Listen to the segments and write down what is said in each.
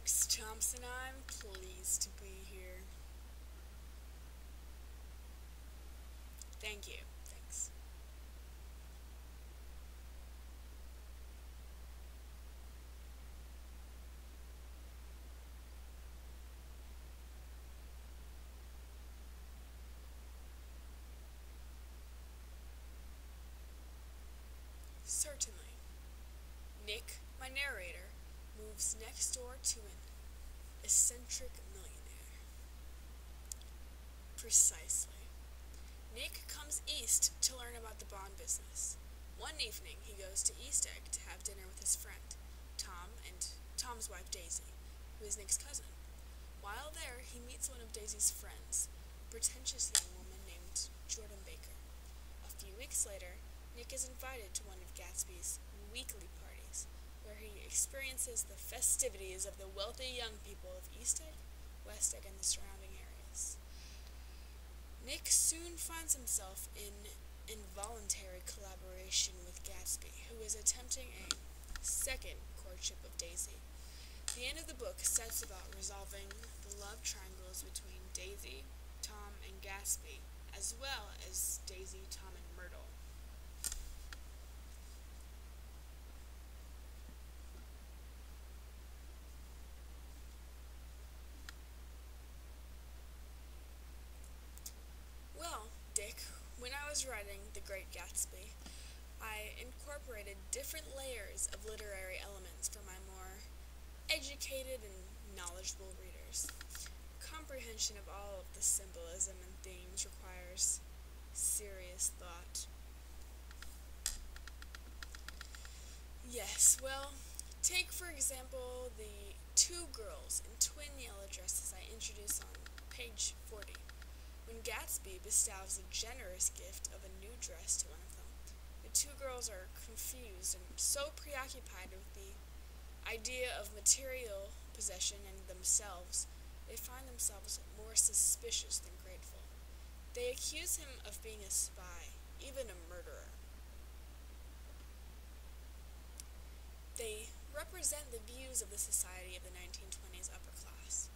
Nurse Thompson, I'm pleased to be here. Thank you. Thanks. Certainly. Nick, my narrator, moves next door to an eccentric millionaire. Precisely. Nick comes east to learn about the bond business. One evening, he goes to East Egg to have dinner with his friend, Tom, and Tom's wife, Daisy, who is Nick's cousin. While there, he meets one of Daisy's friends, a pretentious young woman named Jordan Baker. A few weeks later, Nick is invited to one of Gatsby's weekly parties, where he experiences the festivities of the wealthy young people of East Egg, West Egg, and the surrounding areas. Nick soon finds himself in involuntary collaboration with Gatsby, who is attempting a second courtship of Daisy. The end of the book sets about resolving the love triangles between Daisy, Tom, and Gatsby, as well as Daisy, Tom, and Myrtle. Well, Dick, when I was writing The Great Gatsby, I incorporated different layers of literary elements for my more educated and knowledgeable readers. Comprehension of all of the symbolism and themes requires serious thought. Yes, well, take for example the two girls in twin yellow dresses I introduce on page 40. When Gatsby bestows a generous gift of a new dress to one of them, the two girls are confused and so preoccupied with the idea of material possession and themselves, they find themselves more suspicious than grateful. They accuse him of being a spy, even a murderer. They represent the views of the society of the 1920s upper class.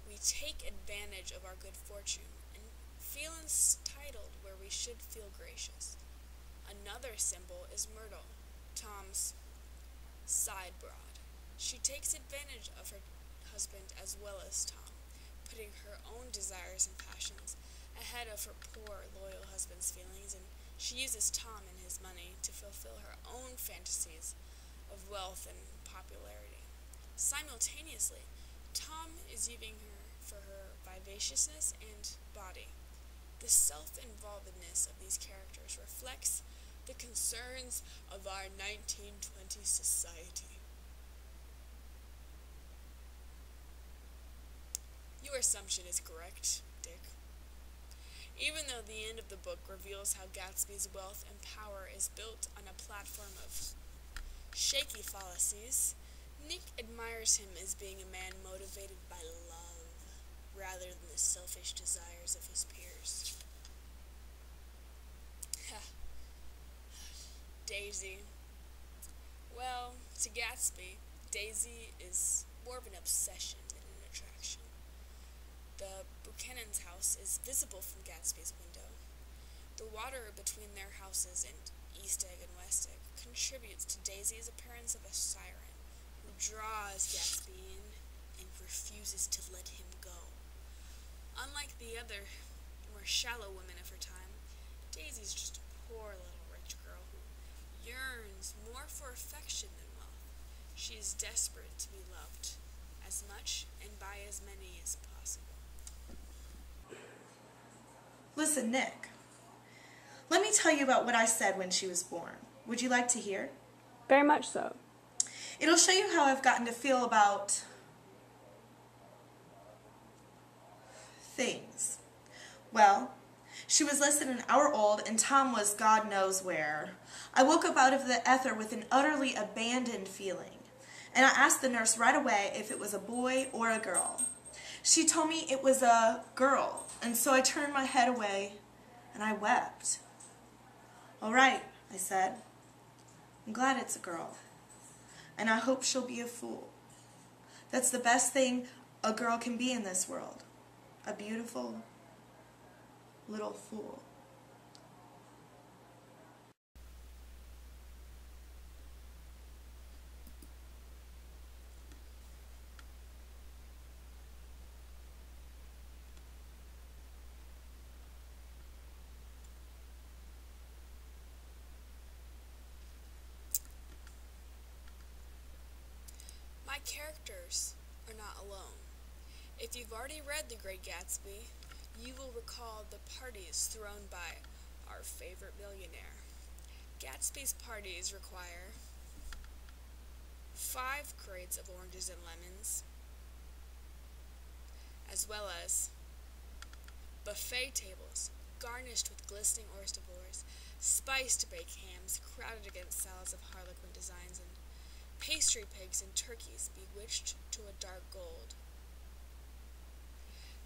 We take advantage of our good fortune and feel entitled where we should feel gracious. Another symbol is Myrtle, Tom's side broad. She takes advantage of her husband as well as Tom, putting her own desires and passions ahead of her poor, loyal husband's feelings, and she uses Tom and his money to fulfill her own fantasies of wealth and popularity. Simultaneously, Tom is using her for her vivaciousness and body. The self-involvedness of these characters reflects the concerns of our 1920s society. Your assumption is correct, Dick. Even though the end of the book reveals how Gatsby's wealth and power is built on a platform of shaky fallacies, Nick admires him as being a man motivated by love, rather than the selfish desires of his peers. Daisy. Well, to Gatsby, Daisy is more of an obsession than an attraction. The Buchanan's house is visible from Gatsby's window. The water between their houses in East Egg and West Egg contributes to Daisy's appearance of a siren who draws Gatsby in and refuses to let him go. Unlike the other, more shallow women of her time, Daisy's just a poor little rich girl who yearns more for affection than wealth. She is desperate to be loved, as much and by as many as possible. Listen, Nick. Let me tell you about what I said when she was born. Would you like to hear? Very much so. It'll show you how I've gotten to feel about things. Well, she was less than an hour old and Tom was God knows where. I woke up out of the ether with an utterly abandoned feeling, and I asked the nurse right away if it was a boy or a girl. She told me it was a girl, and so I turned my head away and I wept. "All right," I said. "I'm glad it's a girl, and I hope she'll be a fool. That's the best thing a girl can be in this world. A beautiful little fool. My characters are not alone. If you've already read The Great Gatsby, you will recall the parties thrown by our favorite millionaire. Gatsby's parties require 5 crates of oranges and lemons, as well as buffet tables garnished with glistening oysters, spiced baked hams crowded against salads of harlequin designs, and pastry pigs and turkeys bewitched to a dark gold.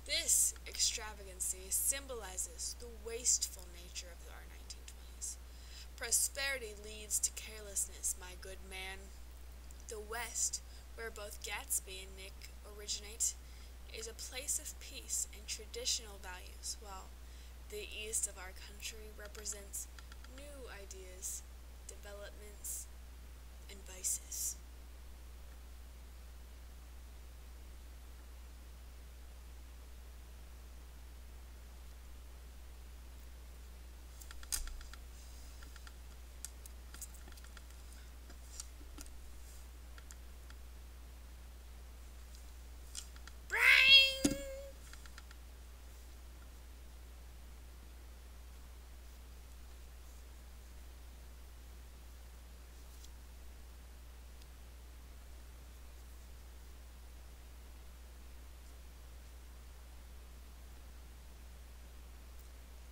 This extravagancy symbolizes the wasteful nature of our 1920s. Prosperity leads to carelessness, my good man. The West, where both Gatsby and Nick originate, is a place of peace and traditional values, while the East of our country represents new ideas, developments, and vices. Brain!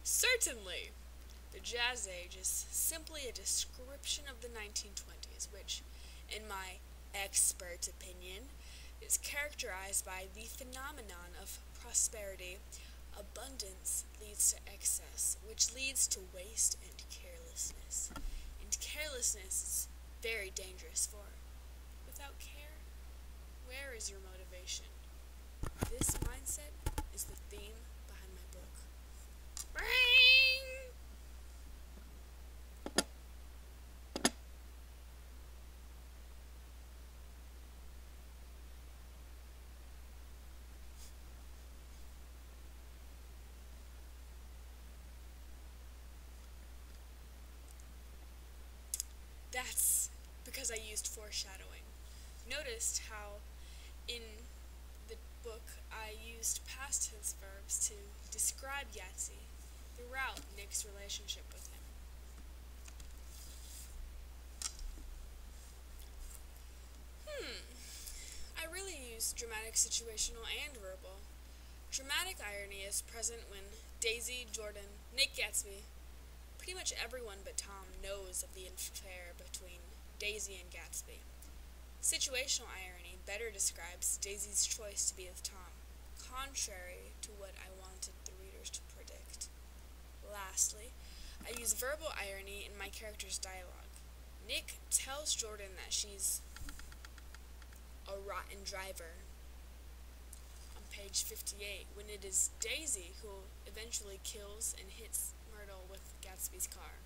Certainly. The Jazz Age is simply a description of the 1920s, which, in my expert opinion, is characterized by the phenomenon of prosperity. Abundance leads to excess, which leads to waste and carelessness. And carelessness is very dangerous, for without care, where is your motivation? This mindset is the theme behind my book. Brain! That's because I used foreshadowing. Noticed how in the book I used past tense verbs to describe Yahtzee throughout Nick's relationship with him. I really used dramatic, situational, and verbal. Dramatic irony is present when Daisy, Jordan, Nick Gatsby, pretty much everyone but Tom knows of the affair between Daisy and Gatsby. Situational irony better describes Daisy's choice to be with Tom, contrary to what I wanted the readers to predict. Lastly, I use verbal irony in my character's dialogue. Nick tells Jordan that she's a rotten driver on page 58, when it is Daisy who eventually kills and hits Myrtle with Gatsby's car.